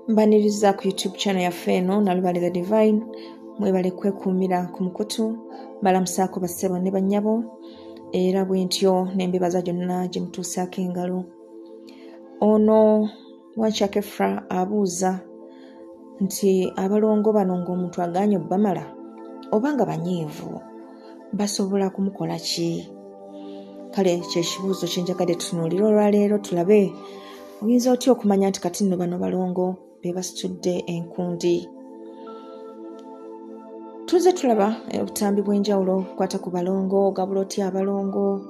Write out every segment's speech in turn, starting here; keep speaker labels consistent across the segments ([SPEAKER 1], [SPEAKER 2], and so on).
[SPEAKER 1] Mbaniriza ku YouTube channel yaffe eno Nalubale the Divine. Mwebale kwekuumira ku mukutu balamusaako bassebo ne bannyabo era bwentyo n'embebaza gyonna gye mutuusaako engalo. Ono Wanchake Fra abuuza nti abalongo bano ng'omuntu agaanye obbamala obanga banyiivu basobola kumukola ki? Kale kyekibuuzo kye njagadde tutunuulira olwaleero tulabe oyinza otya okumanya nti kati nno bano balongo be basitudde enkundi. Tuze tulaba obutambi bw'enjawulo okukwata ku balongo, ogabula otya abalongo,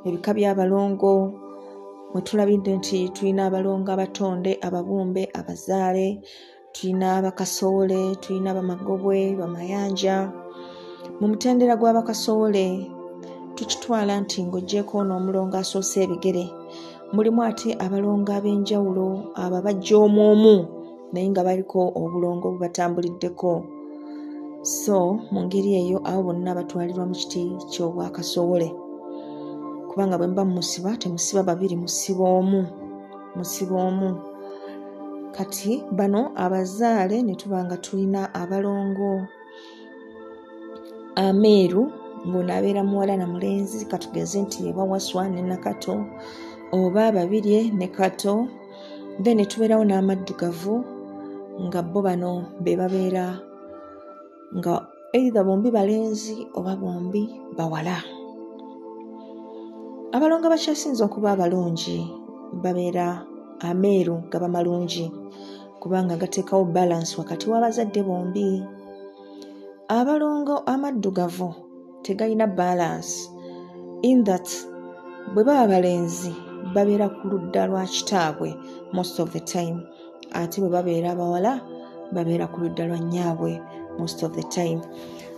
[SPEAKER 1] ebika by'abalongo. Mwe tulabidde nti tulina abalongo abatonde, ababumbe, abazaale, tulina abakasoole, tulina abamagobwe, bamayanja. Mu mutendera gw'abakasoole tukitwala nti ng'oggyeko n'omulongo asoose ebigere. Mulimu ate abalongo ab'enjawulo ababajja omu naye nga baliko obulongo bubatambuliddeko. So mu ngeri eyo abo bonna batwalirwa mu kiti ky'obwakasoole. Kubanga bwe mba musiba temusiba babiri musiba omu. Kati bano abazaale ne tuba nga tulina abalongo ameeru ng'ono abeera muwala na mulenzi katugeze nti ye Wawaswa ne Nakato oba babirye ne Kato. Then ne tubeerawo n'amaddugavu nga bo bano be babeera nga either bombi balenzi oba bombi bawala. Abalongo abakyasinze okuba abalungi babeera ameeru gaba malungi kubanga gateekawo balance wakati w'abazadde bombi. Abalongo amaddugavu tegayina balance in that bwe baba balenzi babeera ku ludda lwa kitaabwe most of the time, ate bwe babeera abawala babeera ku ludda lwa nnyaabwe most of the time.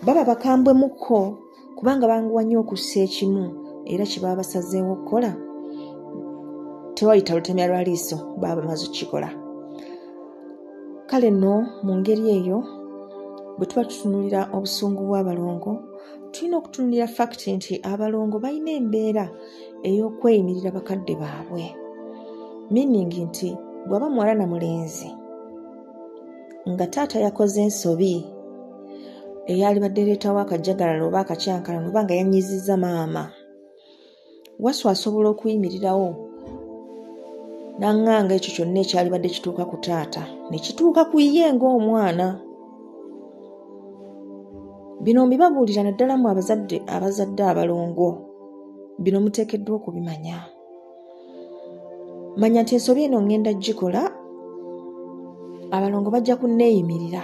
[SPEAKER 1] Baba bakambwe mukko kubanga banguwa nnyo okussa ekimu era kye baba basazeewo okukola tewayita lutemya lwa liiso baba bamaze okukikola. Kale nno mu ngeri eyo bwe tuba tutunuulira obusungu bw'abalongo tulina okutunuulira fakiti nti abalongo balina embeera ey'okweyimirira bakadde baabwe. Meaning nti bw'aba muwala na mulenzi nga taata yakoze ensobi eyali baddeleetawo akajagalalo oba akacyankalano oba nga yanyizizza maama, Waswa asobola okuyimirirawo n'aŋŋanga ekyo kyonna ekyali badde kituuka ku taata ne kituuka ku ye ng'omwana. Bino mbibabuulira naddala mu abazadde abalongo, bino muteekeddwa okubimanya. Manya nti ensobi eno ngenda gikola abalongo bajja kunneeyimirira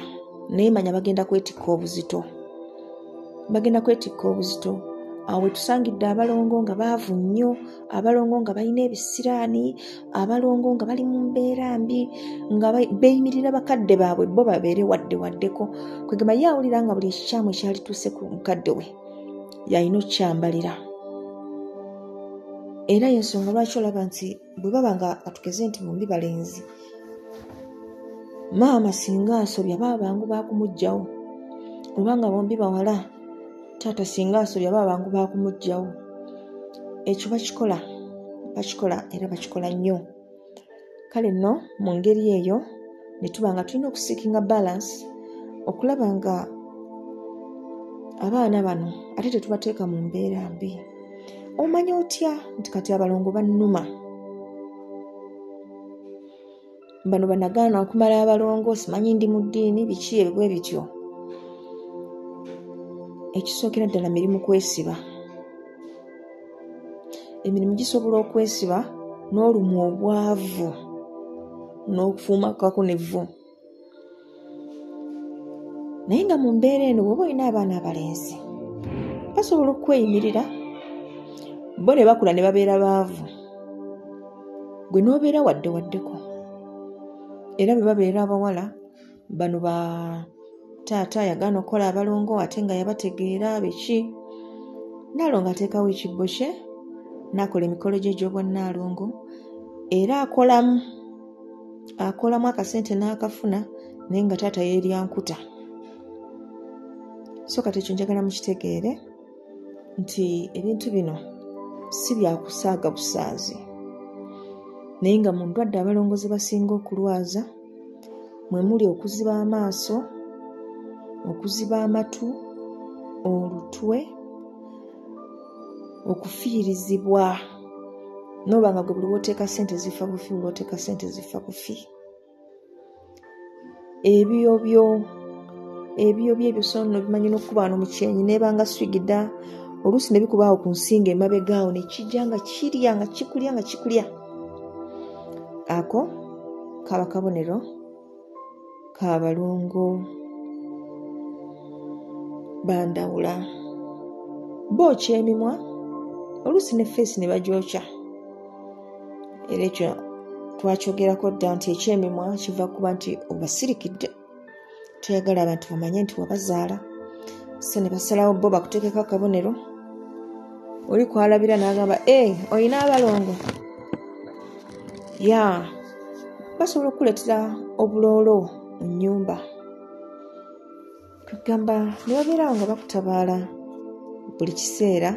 [SPEAKER 1] naye manya bagenda kwetikka obuzito. Awo we tusangidde abalongo nga baavu nnyo, abalongo nga balina ebisiraani, abalongo nga bali mu mbeera mbi, nga beeyimirira bakadde baabwe bo babeere waddeko. Kwegamba ye awulira nga buli ekikyamu ekyali tuuse ku mukadde we yalina okukyambalira. Era y'ensonga lwaki olaba nti bwe baba nga katugeze nti bombi balenzi, maama singa asobya baba bangu baakumuggyawo, oba nga bombi bawala taata singa asobya baba bangu baakumuggyawo. Ekyo bakikola era bakikola nnyo. Kale nno mu ngeri eyo ne tuba nga tulina okusiikinga balance okulaba nga abaana bano ate tetubateeka mu mbeera mbi. Omanya otya nti kati abalongo bannuma? Bano banagaana okumala abalongo, simanyi ndi mu ddiini biki ebwe bityo. Ekisookera ddala mirimu kwesiba. Emirimu gisobola okwesiba n'olumu obwavu n'okufuumakako n'evvu. Naye nga mu mbeera eno bw'oba olina abaana abalenzi basobola okweyimirira, bo ne bakula ne babeera baavu, gwe n'obeera waddeko. Era bwe babeera abawala bano ba taata yagaana okukola abalongo ate nga yabategeera biki, Naalongo ateekawo ekibbo kye n'akola emikolo gye egy'obwannaalongo era akolamu akasente n'akafuna naye nga taata yeerya nkuta. So kati ekyo njagala mukitegeere nti ebintu bino si bya kusaaga busaazi naye nga mu ndwadde abalongo ze basinga okulwaza mwe muli okuziba amaaso, okuziba amatu, olutwe, okufiirizibwa. Noba nga gwe buli lw'oteeka ssente zifa bufi, buli lw'oteeka ssente zifa bufi. Ebiyobyo ebyo so nno bimanyi n'okuba wano mu kyenyi neebanga swigida oluusi ne bikubaawo ku nsinga emabegaawo ne kijja nga kirya nga kikulya. Ako kaba kabonero k'abalongo bandawula. Bookya emimwa oluusi ne feesi ne bagyokya. Era ekyo twakyogerako dda nti ekyemimwa kiva kuba nti obasirikidde, toyagala abantu bamanye nti wabazaala. So ne basalawo bo bakuteekeko akabonero. Oli kwalabira n'agamba olina abalongo. Basobola okukuleetera obuloolo mu nnyumba. Kugamba ne babeerawo nga bakutabaala buli kiseera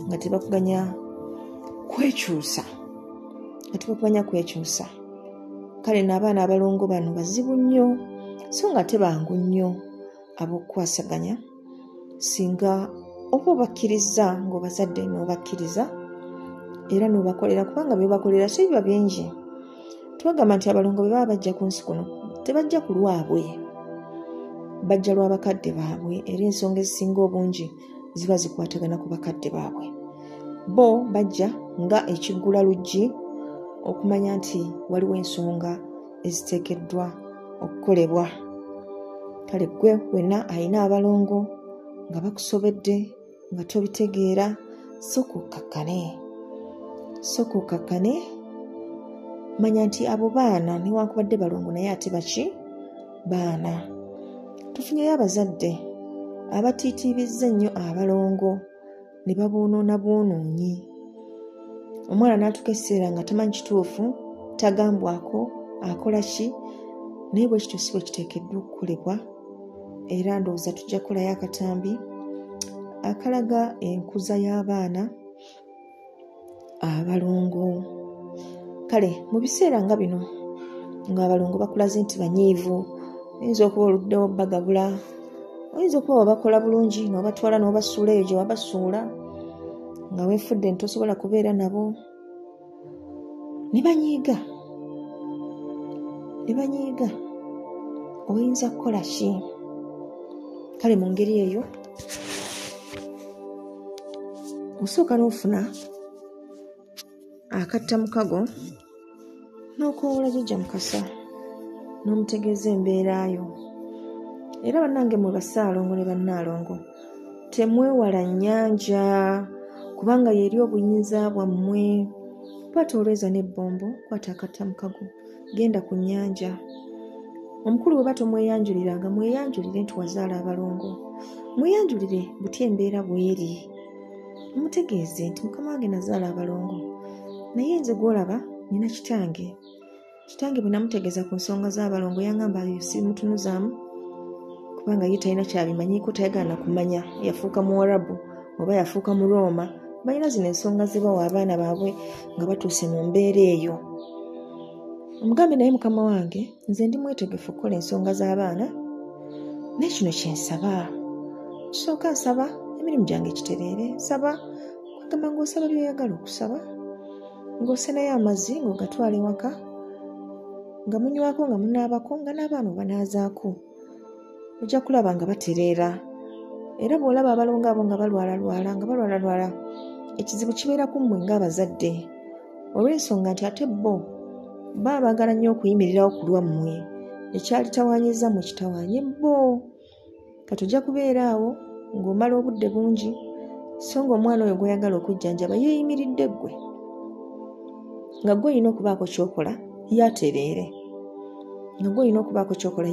[SPEAKER 1] nga tebakuganya kwekyusa. Kale n'abaana abalongo bano bazibu nnyo, so nga tebangu nnyo ab'okukwasaganya singa oba obakkiriza ng'obazadde n'obakkiriza era n'obakolera, kubanga byebakolera si biba bingi. Twagamba nti abalongo bwe baba bajja ku nsi kuno tebajja ku lwabwe, bajja lwa bakadde baabwe, era ensonga ezisinga obungi ziba zikwatagana ku bakadde baabwe. Bo bajja nga ekiggula luggi okumanya nti waliwo ensonga eziteekeddwa okukolebwa. Kale gwe wenna alina abalongo nga bakusobedde nga tobitegeera, sooka okkakkane, manya nti abo baana newankubadde balongo naye ate baki baana. Tufunyeyo abazadde abatiitiibizza ennyo abalongo ne baboonoona bwonoonyi. Omwana n'atuuka ekiseera nga tamanyi kituufu, tagambwako akola ki, naye bwe kityo si bwe kiteekeddwa okukolebwa. Era ndowooza tujja kukolayo akatambi akalaga enkuza y'abaana abalongo. Kale mu biseera nga bino ng'abalongo bakulaze nti banyiivu, oyinza okuba oluddewo bagabula, oyinza okuba wabakola bulungi n'obatwala n'obasuula eyo gye wabasuula nga weefudde ntosobola kubeera nabo, ne banyiiga. Oyinza kukola ki? Kale mu ngeri eyo osooka n'ofuna akattamukago n'okoowola jjajja Mukasa n'omutegeeza embeerayo. Era bannange mwe basaalongo ne bannaalongo, temwewala nnyanja kubanga yeri obuyinza bwammwe. Kwata olweza n'ebbombo, kwata akattamukago, genda ku nnyanja. Omukulu bwe batomweyanjuliranga, mweyanjulire nti wazaala abalongo, mweyanjulire buti embeera bw'eri, mutegeeze nti mukama wange nazaala abalongo, naye nze gw'olaba nina kitange bwe namutegeeza ku nsonga z'abalongo yangamba eyo simutunuzaamu kubanga ye talina kyabimanyiiko, tayagala na kumanya. Yafuuka Muwarabu oba yafuuka Muroma, balina zino ensonga zibawa abaana baabwe nga batuuse mu mbeera eyo. Omugambe naye mukama wange nze ndi mwetegefu okukola ensonga z'abaana, naye kino kyensaba. Kisooka nsaba emirimu gyange ekitereere, nsaba kwegamba ng'osaba by'oyagala okusaba, ng'osenayo amazzi ng'ogatwala ewaka, nga munywako nga munaabako, nga n'abaana obanaazaako. Ojja kulaba nga batereera. Era bw'olaba abalongo abo nga balwala, ekizibu kibeera ku mmwe ng'abazadde, olw'ensonga nti ate bo baba baagala nnyo okuyimirirawo ku lwammwe. Ekyali tawaanyiza mu kitawaanye bo. Kati ojja kubeera awo ng'omala obudde bungi, so ng'omwana oyo gw'oyagala okujjanjaba yeeyimiridde ggwe, nga ggwe olina okubaako ky'okola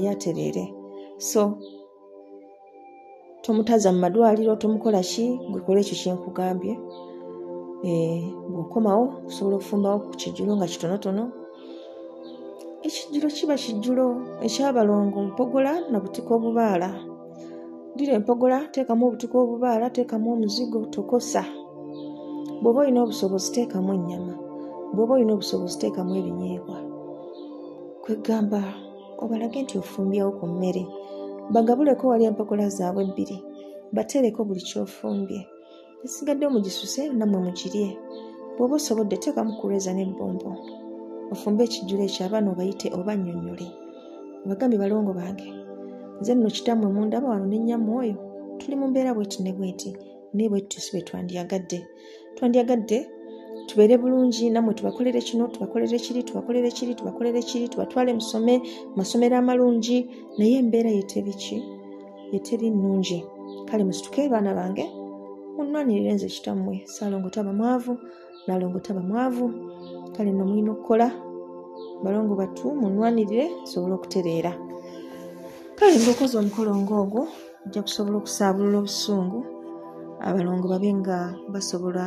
[SPEAKER 1] yatereere. So tomutaza mu madwaliro, tomukola ki, gwekola ekyo kyenkugambye. Bw'okomawo osobola okufumbawo ku kijjulo nga kitonotono. Ekijjulo kiba kijjulo eky'abalongo, mpogola na butiko obubaala. Ddira empogola, teekamu obutiko obubaala, teekamu omuzigo, tokosa. Bw'oba olina obusobozi teekamu ennyama, bw'oba olina obusobozi teekamu ebinyeebwa. Kwegamba obalage nti ofumbyewo ku mmere. Bagabuleko wali empogola zaabwe 2, bateereko buli kyofumbye. Esigadde mugisuse nammwe mugirye. Bw'oba osobodde teekamu kulweza n'ebbombo. Ofumbe ekijjulo ekyo abaana obayite oba nnyonnyole. Bagambye balongo bange, nze nno kitammwe mundaba wano ne nnyammwe oyo tuli mu mbeera bweti ne bweti, naye bwe tusi bwe twandyagadde tubeere bulungi, nammwe tubakolere kino, tubakolere kiri, tubatwale masomero amalungi, naye embeera yeteri nnungi. Kale musituke baana bange, munnwanirire nze kitammwe, Ssaalongo taba mwavu, Nalongo taba mwavu. Kale nno mulina okukola balongo batu munnwanirire nsobole okutereera. Kale ng'okoze omukolo ng'ogwo ojja kusobola okusaabulula obusungu, abalongo babe nga basobola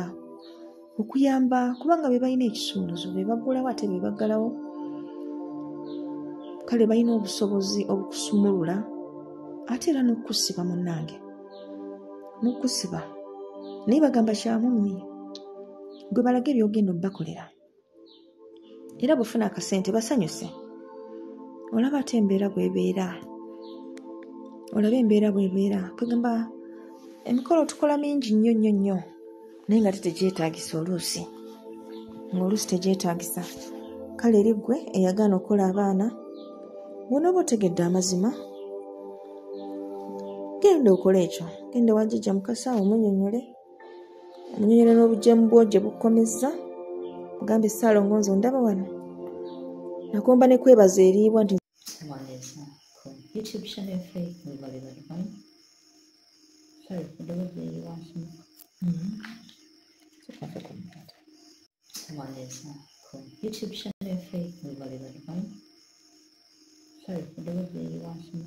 [SPEAKER 1] okuyamba, kubanga be balina ekisumuluzo be baggulawo ate be baggalawo. Kale balina obusobozi obukusumulula ate era n'okusiba munnange, n'okusiba naye bagamba kyamummi gwe balaga ebyogenda obbakolera. Era bwefuna akasente basanyuse. Olaba ate embeera bw'ebeera, olaba embeera bw'ebeera, kwegamba emikolo tukola mingi nnyo naye nga tegyetaagisa oluusi, ng'oluusi tegyetaagisa. Kale eri ggwe eyagaana okukola abaana, bw'onooba otegedde amazima, genda okole ekyo. Genda wajjajja Mukasa omunnyonnyole n'obujeemu bwo gye bukomezza, mugambe Ssaalongo nze ondaba wano. Nakomba ne kwebaza eriibwa nti
[SPEAKER 2] YouTube channel Faith Mubaleba Divine. Sorry for those that you want some. YouTube channel Faith Mubaleba Divine. Sorry for those that you want some.